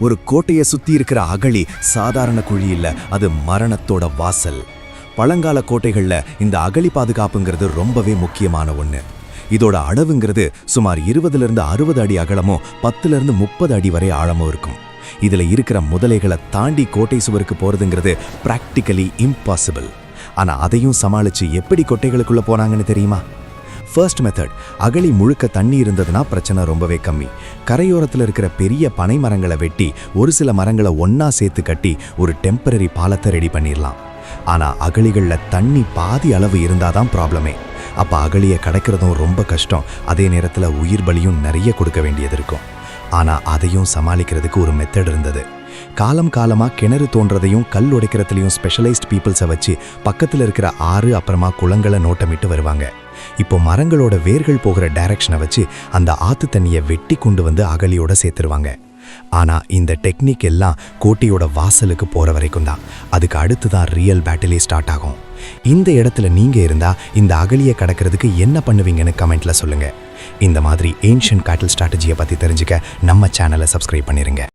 ஒரு கோட்டையை சுத்தி இருக்கிற அகழி சாதாரண குழி இல்ல, அது மரணத்தோட வாசல். பழங்கால கோட்டைகள்ல இந்த அகழி பாதுகாப்புங்கிறது ரொம்பவே முக்கியமான ஒண்ணு. இதோட அளவுங்கிறது சுமார் 20லிருந்து 60 அடி அகலமும் 10லிருந்து 30 அடி வரை ஆழமும் இருக்கும். இதுல இருக்கிற முதலைகளை தாண்டி கோட்டை சுவருக்கு போறதுங்கிறது பிராக்டிகலி இம்பாசிபிள். ஆனா அதையும் சமாளிச்சு எப்படி கோட்டைகளுக்குள்ள போனாங்கன்னு தெரியுமா? ஃபர்ஸ்ட் மெத்தட், அகழி முழுக்க தண்ணி இருந்ததுன்னா பிரச்சனை ரொம்பவே கம்மி. கரையோரத்தில் இருக்கிற பெரிய பனை மரங்களை வெட்டி ஒரு சில மரங்களை ஒன்னா சேர்த்து கட்டி ஒரு டெம்பரரி பாலத்தை ரெடி பண்ணிடலாம். ஆனா அகழிகளில் தண்ணி பாதி அளவு இருந்தாதான் ப்ராப்ளமே. அப்ப அகழியை கடக்கிறதும் ரொம்ப கஷ்டம். அதே நேரத்தில் உயிர் பலியும் நிறைய கொடுக்க வேண்டியது இருக்கும். ஆனா அதையும் சமாளிக்கிறதுக்கு ஒரு மெத்தட் இருந்தது. காலம் காலமா கிணறு தோன்றதையும் கல் உடைக்கிறதுலையும் ஸ்பெஷலைஸ்ட் பீப்புள்ஸை வச்சு பக்கத்தில் இருக்கிற ஆறு அப்புறமா குளங்களை நோட்டமிட்டு வருவாங்க. இப்போ மரங்களோட வேர்கள் போகிற டைரக்ஷனை வச்சு அந்த ஆத்து தண்ணியை வெட்டி கொண்டு வந்து அகழியோட சேர்த்துருவாங்க. ஆனா இந்த டெக்னிக் எல்லாம் கோட்டையோட வாசலுக்கு போற வரைக்கும் தான். அதுக்கு அடுத்துதான் ரியல் பேட்டிலே ஸ்டார்ட் ஆகும். இந்த இடத்துல நீங்க இருந்தா இந்த அகழியை கடக்கிறதுக்கு என்ன பண்ணுவீங்கன்னு கமெண்ட்ல சொல்லுங்க. இந்த மாதிரி ஏன்ஷியன்ட் கேட்டில் ஸ்ட்ராட்டஜியை பத்தி தெரிஞ்சுக்க நம்ம சேனலை சப்ஸ்கிரைப் பண்ணிருங்க.